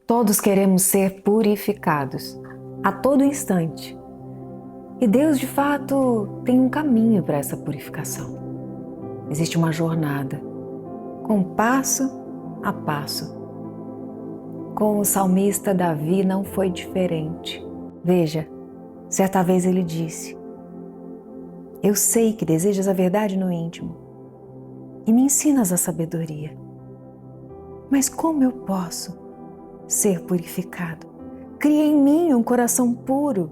Todos queremos ser purificados a todo instante. E Deus, de fato, tem um caminho para essa purificação. Existe uma jornada, com passo a passo. Com o salmista Davi não foi diferente. Veja, certa vez ele disse: Eu sei que desejas a verdade no íntimo e me ensinas a sabedoria. Mas como eu posso ser purificado? Cria em mim um coração puro.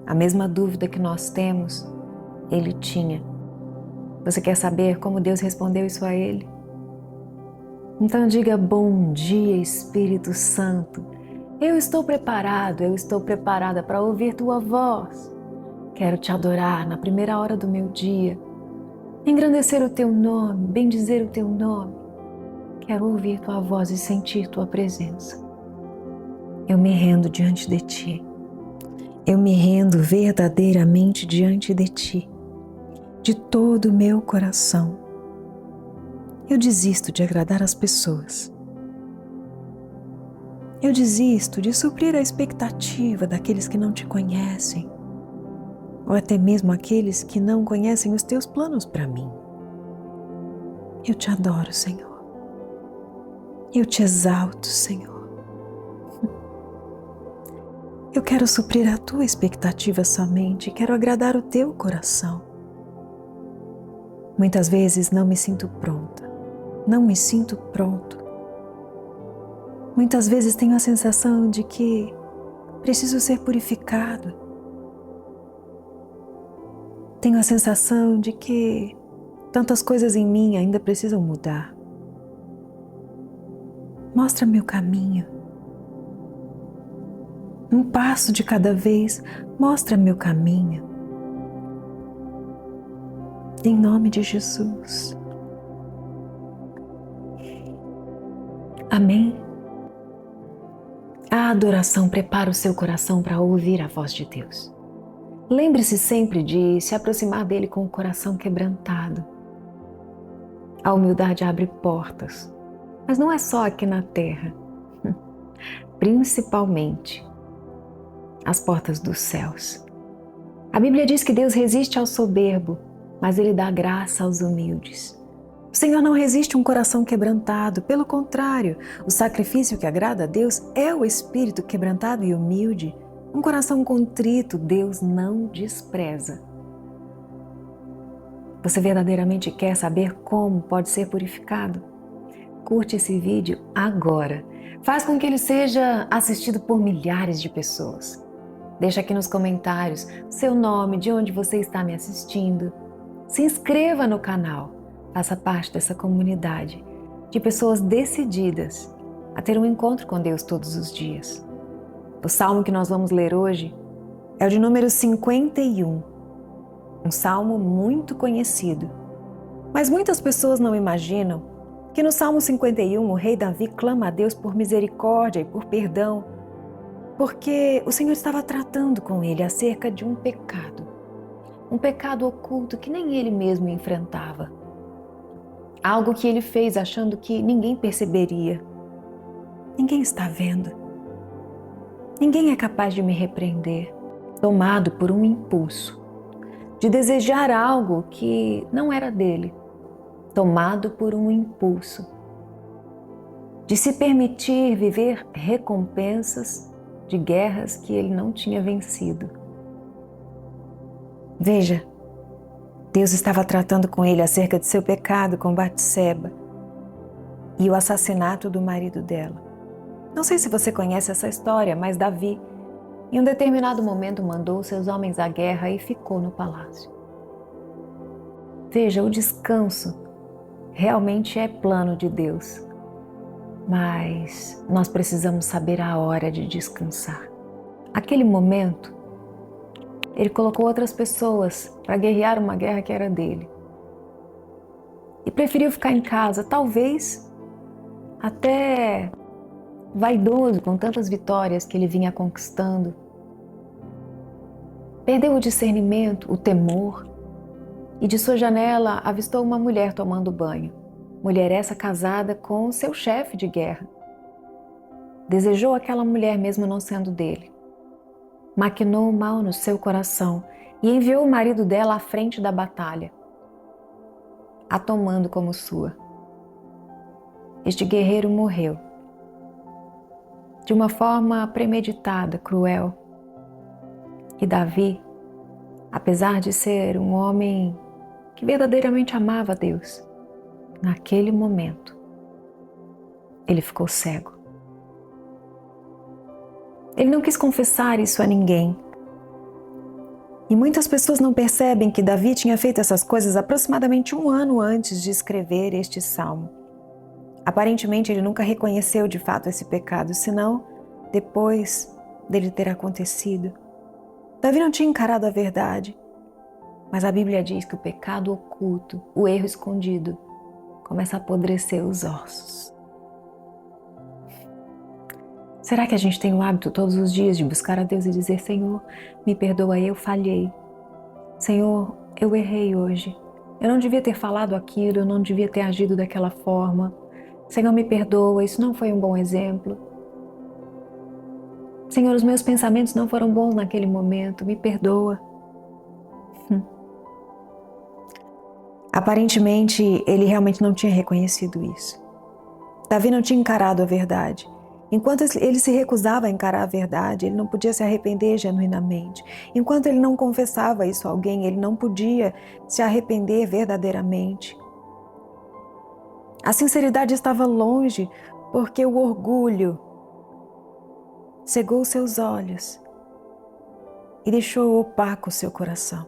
A mesma dúvida que nós temos, ele tinha. Você quer saber como Deus respondeu isso a ele? Então diga: bom dia, Espírito Santo. Eu estou preparado, eu estou preparada para ouvir tua voz. Quero te adorar na primeira hora do meu dia, engrandecer o teu nome, bendizer o teu nome. Quero ouvir tua voz e sentir tua presença. Eu me rendo diante de ti. Eu me rendo verdadeiramente diante de ti, de todo o meu coração. Eu desisto de agradar as pessoas. Eu desisto de suprir a expectativa daqueles que não te conhecem, ou até mesmo aqueles que não conhecem os teus planos para mim. Eu te adoro, Senhor. Eu te exalto, Senhor. Eu quero suprir a tua expectativa somente, quero agradar o teu coração. Muitas vezes não me sinto pronta, não me sinto pronto. Muitas vezes tenho a sensação de que preciso ser purificado. Tenho a sensação de que tantas coisas em mim ainda precisam mudar. Mostra-me o caminho. Um passo de cada vez, mostra-me o caminho. Em nome de Jesus. Amém? A adoração prepara o seu coração para ouvir a voz de Deus. Lembre-se sempre de se aproximar dele com o coração quebrantado. A humildade abre portas, mas não é só aqui na terra. Principalmente as portas dos céus. A Bíblia diz que Deus resiste ao soberbo, mas Ele dá graça aos humildes. O Senhor não resiste a um coração quebrantado, pelo contrário, o sacrifício que agrada a Deus é o espírito quebrantado e humilde. Um coração contrito Deus não despreza. Você verdadeiramente quer saber como pode ser purificado? Curte esse vídeo agora. Faz com que ele seja assistido por milhares de pessoas. Deixa aqui nos comentários seu nome, de onde você está me assistindo. Se inscreva no canal. Faça parte dessa comunidade de pessoas decididas a ter um encontro com Deus todos os dias. O salmo que nós vamos ler hoje é o de número 51, um salmo muito conhecido. Mas muitas pessoas não imaginam que no Salmo 51 o rei Davi clama a Deus por misericórdia e por perdão, porque o Senhor estava tratando com ele acerca de um pecado oculto que nem ele mesmo enfrentava. Algo que ele fez achando que ninguém perceberia. Ninguém está vendo. Ninguém é capaz de me repreender, tomado por um impulso de desejar algo que não era dele, tomado por um impulso de se permitir viver recompensas de guerras que ele não tinha vencido. Veja, Deus estava tratando com ele acerca de seu pecado com Batseba e o assassinato do marido dela. Não sei se você conhece essa história, mas Davi, em um determinado momento, mandou seus homens à guerra e ficou no palácio. Veja, o descanso realmente é plano de Deus, mas nós precisamos saber a hora de descansar. Aquele momento, ele colocou outras pessoas para guerrear uma guerra que era dele. E preferiu ficar em casa, talvez até vaidoso com tantas vitórias que ele vinha conquistando. Perdeu o discernimento, o temor, e de sua janela avistou uma mulher tomando banho. Mulher essa casada com seu chefe de guerra. Desejou aquela mulher mesmo não sendo dele. Maquinou o mal no seu coração e enviou o marido dela à frente da batalha, a tomando como sua. Este guerreiro morreu de uma forma premeditada, cruel. E Davi, apesar de ser um homem que verdadeiramente amava a Deus, naquele momento, ele ficou cego. Ele não quis confessar isso a ninguém. E muitas pessoas não percebem que Davi tinha feito essas coisas aproximadamente 1 ano antes de escrever este salmo. Aparentemente, ele nunca reconheceu de fato esse pecado, senão depois dele ter acontecido. Davi não tinha encarado a verdade, mas a Bíblia diz que o pecado oculto, o erro escondido, começa a apodrecer os ossos. Será que a gente tem o hábito todos os dias de buscar a Deus e dizer: Senhor, me perdoa, eu falhei. Senhor, eu errei hoje. Eu não devia ter falado aquilo, eu não devia ter agido daquela forma. Senhor, me perdoa, isso não foi um bom exemplo. Senhor, os meus pensamentos não foram bons naquele momento, me perdoa. Aparentemente, ele realmente não tinha reconhecido isso. Davi não tinha encarado a verdade. Enquanto ele se recusava a encarar a verdade, ele não podia se arrepender genuinamente. Enquanto ele não confessava isso a alguém, ele não podia se arrepender verdadeiramente. A sinceridade estava longe, porque o orgulho cegou seus olhos e deixou opaco o seu coração.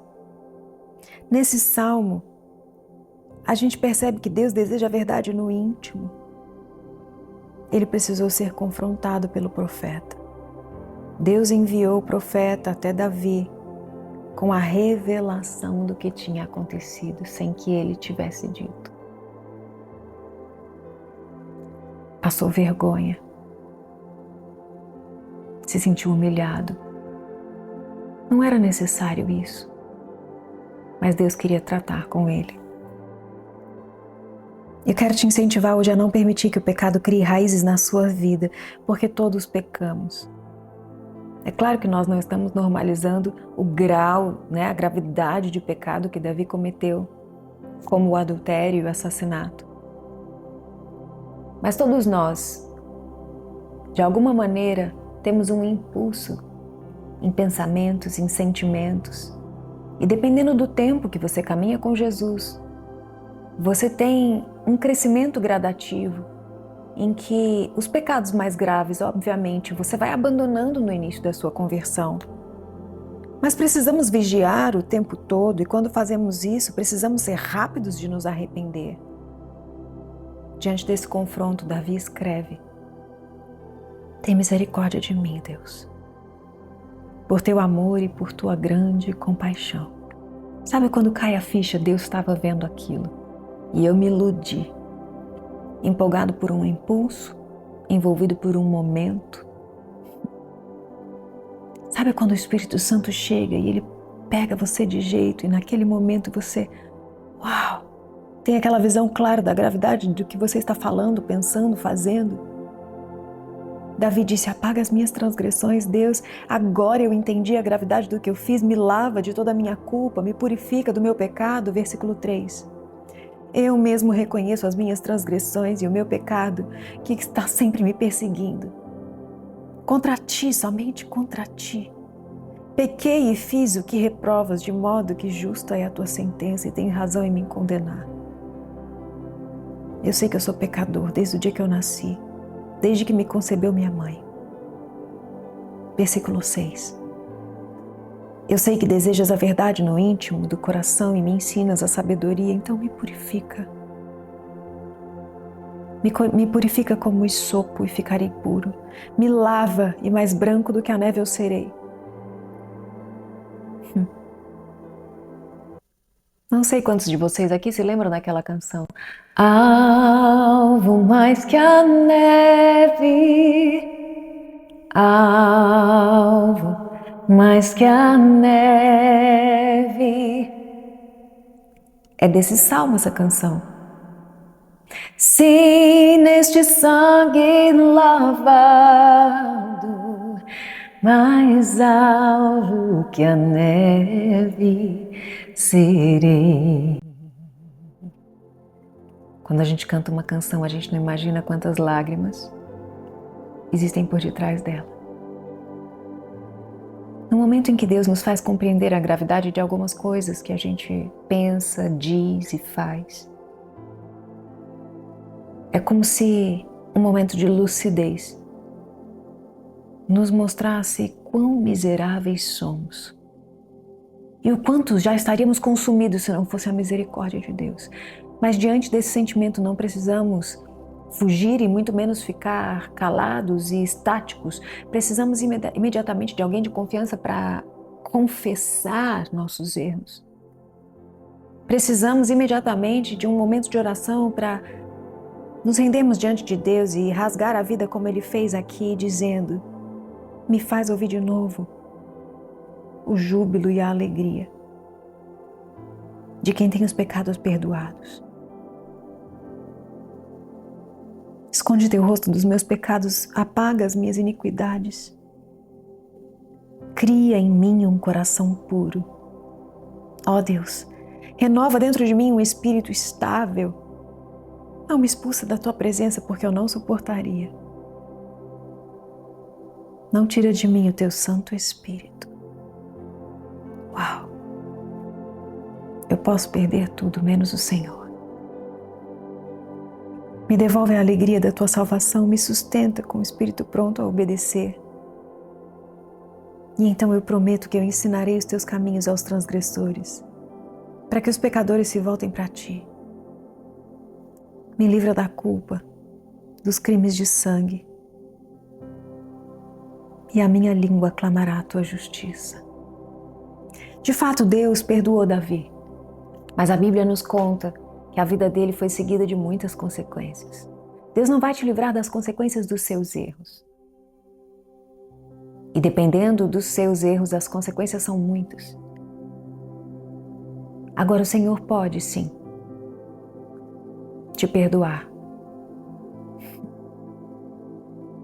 Nesse salmo, a gente percebe que Deus deseja a verdade no íntimo. Ele precisou ser confrontado pelo profeta. Deus enviou o profeta até Davi com a revelação do que tinha acontecido sem que ele tivesse dito. Passou vergonha. Se sentiu humilhado. Não era necessário isso, mas Deus queria tratar com ele. Eu quero te incentivar hoje a não permitir que o pecado crie raízes na sua vida, porque todos pecamos. É claro que nós não estamos normalizando o grau, a gravidade de pecado que Davi cometeu, como o adultério e o assassinato. Mas todos nós, de alguma maneira, temos um impulso em pensamentos, em sentimentos. E dependendo do tempo que você caminha com Jesus, você tem um crescimento gradativo em que os pecados mais graves, obviamente, você vai abandonando no início da sua conversão. Mas precisamos vigiar o tempo todo e quando fazemos isso, precisamos ser rápidos de nos arrepender. Diante desse confronto, Davi escreve: tem misericórdia de mim, Deus, por teu amor e por tua grande compaixão. Sabe quando cai a ficha, Deus estava vendo aquilo. E eu me iludi, empolgado por um impulso, envolvido por um momento. Sabe quando o Espírito Santo chega e ele pega você de jeito e naquele momento você, uau, tem aquela visão clara da gravidade do que você está falando, pensando, fazendo? Davi disse: apaga as minhas transgressões, Deus, agora eu entendi a gravidade do que eu fiz, me lava de toda a minha culpa, me purifica do meu pecado. Versículo 3. Eu mesmo reconheço as minhas transgressões e o meu pecado que está sempre me perseguindo. Contra ti, somente contra ti. Pequei e fiz o que reprovas, de modo que justa é a tua sentença e tem razão em me condenar. Eu sei que eu sou pecador desde o dia que eu nasci, desde que me concebeu minha mãe. Versículo 6. Eu sei que desejas a verdade no íntimo do coração e me ensinas a sabedoria, então me purifica. Me purifica como hisopo e ficarei puro. Me lava e mais branco do que a neve eu serei. Não sei quantos de vocês aqui se lembram daquela canção. Alvo mais que a neve, alvo mais que a neve. É desse salmo essa canção. Se neste sangue lavado mais alvo que a neve serei. Quando a gente canta uma canção, a gente não imagina quantas lágrimas existem por detrás dela. No momento em que Deus nos faz compreender a gravidade de algumas coisas que a gente pensa, diz e faz, é como se um momento de lucidez nos mostrasse quão miseráveis somos e o quanto já estaríamos consumidos se não fosse a misericórdia de Deus. Mas diante desse sentimento não precisamos fugir e muito menos ficar calados e estáticos. Precisamos imediatamente de alguém de confiança para confessar nossos erros. Precisamos imediatamente de um momento de oração para nos rendermos diante de Deus e rasgar a vida como Ele fez aqui, dizendo: me faz ouvir de novo o júbilo e a alegria de quem tem os pecados perdoados. Esconde teu rosto dos meus pecados, apaga as minhas iniquidades. Cria em mim um coração puro. Ó Deus, renova dentro de mim um espírito estável. Não me expulsa da tua presença, porque eu não suportaria. Não tira de mim o teu Santo Espírito. Uau! Eu posso perder tudo menos o Senhor. Me devolve a alegria da tua salvação, me sustenta com o espírito pronto a obedecer. E então eu prometo que eu ensinarei os teus caminhos aos transgressores, para que os pecadores se voltem para ti. Me livra da culpa, dos crimes de sangue, e a minha língua clamará a tua justiça. De fato, Deus perdoou Davi, mas a Bíblia nos conta que a vida dele foi seguida de muitas consequências. Deus não vai te livrar das consequências dos seus erros. E dependendo dos seus erros, as consequências são muitas. Agora o Senhor pode, sim, te perdoar.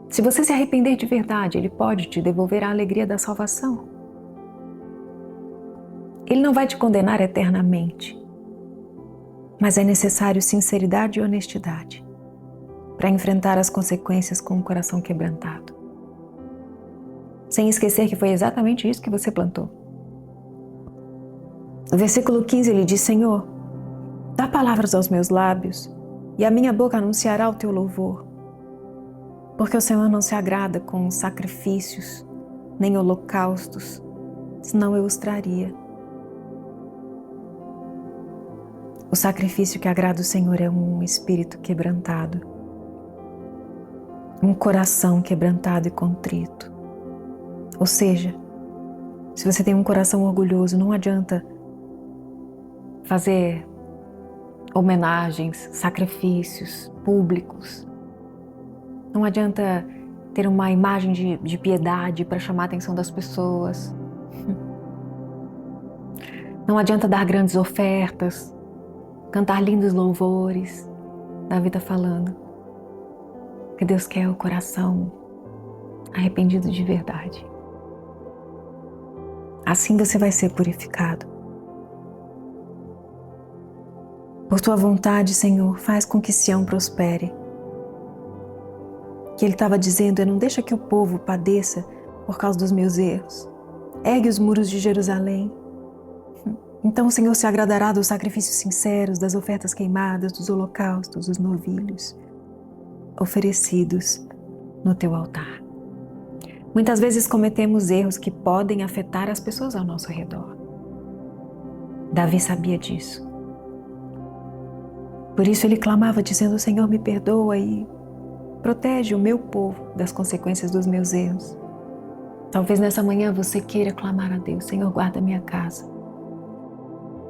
Se você se arrepender de verdade, Ele pode te devolver a alegria da salvação. Ele não vai te condenar eternamente, mas é necessário sinceridade e honestidade para enfrentar as consequências com o coração quebrantado. Sem esquecer que foi exatamente isso que você plantou. No versículo 15 ele diz: Senhor, dá palavras aos meus lábios e a minha boca anunciará o teu louvor. Porque o Senhor não se agrada com sacrifícios, nem holocaustos, senão eu os traria. O sacrifício que agrada o Senhor é um espírito quebrantado, um coração quebrantado e contrito. Ou seja, se você tem um coração orgulhoso, não adianta fazer homenagens, sacrifícios públicos. Não adianta ter uma imagem de piedade para chamar a atenção das pessoas. Não adianta dar grandes ofertas, cantar lindos louvores. Davi está falando que Deus quer o coração arrependido de verdade. Assim você vai ser purificado. Por tua vontade, Senhor, faz com que Sião prospere. O que ele estava dizendo é: não deixa que o povo padeça por causa dos meus erros. Ergue os muros de Jerusalém. Então o Senhor se agradará dos sacrifícios sinceros, das ofertas queimadas, dos holocaustos, dos novilhos oferecidos no teu altar. Muitas vezes cometemos erros que podem afetar as pessoas ao nosso redor. Davi sabia disso. Por isso ele clamava dizendo: Senhor, me perdoa e protege o meu povo das consequências dos meus erros. Talvez nessa manhã você queira clamar a Deus: Senhor, guarda minha casa.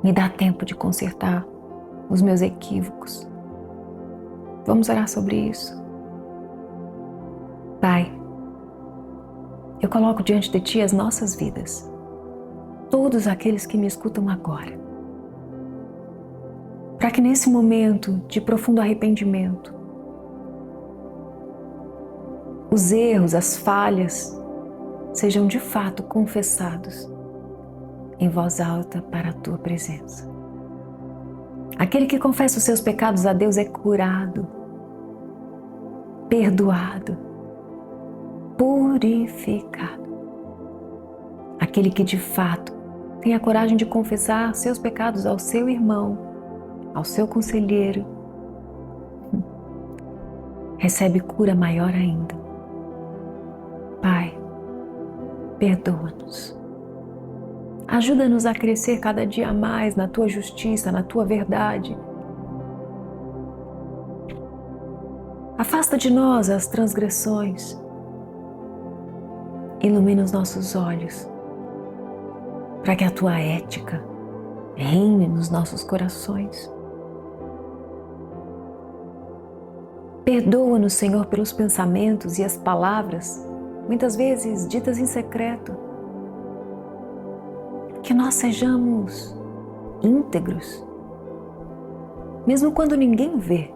Me dá tempo de consertar os meus equívocos. Vamos orar sobre isso. Pai, eu coloco diante de Ti as nossas vidas, todos aqueles que me escutam agora, para que nesse momento de profundo arrependimento, os erros, as falhas, sejam de fato confessados em voz alta para a tua presença. Aquele que confessa os seus pecados a Deus é curado, perdoado, purificado. Aquele que de fato tem a coragem de confessar seus pecados ao seu irmão, ao seu conselheiro, recebe cura maior ainda. Pai, perdoa-nos. Ajuda-nos a crescer cada dia mais na Tua justiça, na Tua verdade. Afasta de nós as transgressões. Ilumina os nossos olhos, para que a Tua ética reine nos nossos corações. Perdoa-nos, Senhor, pelos pensamentos e as palavras, muitas vezes ditas em secreto. Que nós sejamos íntegros, mesmo quando ninguém vê.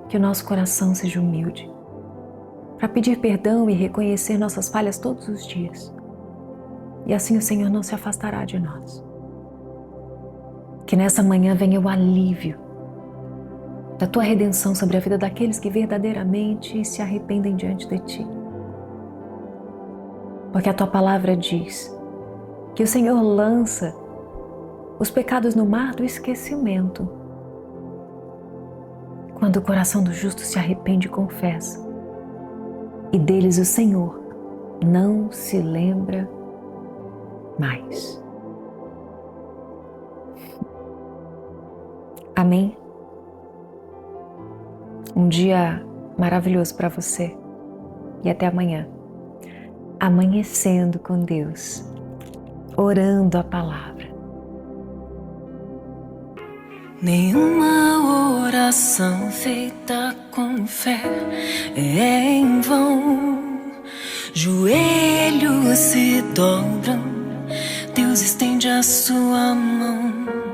Que o nosso coração seja humilde, para pedir perdão e reconhecer nossas falhas todos os dias. E assim o Senhor não se afastará de nós. Que nessa manhã venha o alívio da Tua redenção sobre a vida daqueles que verdadeiramente se arrependem diante de Ti. Porque a Tua palavra diz que o Senhor lança os pecados no mar do esquecimento, quando o coração do justo se arrepende e confessa, e deles o Senhor não se lembra mais. Amém? Um dia maravilhoso para você e até amanhã. Amanhecendo com Deus, orando a palavra. Nenhuma oração feita com fé é em vão. Joelhos se dobram, Deus estende a sua mão.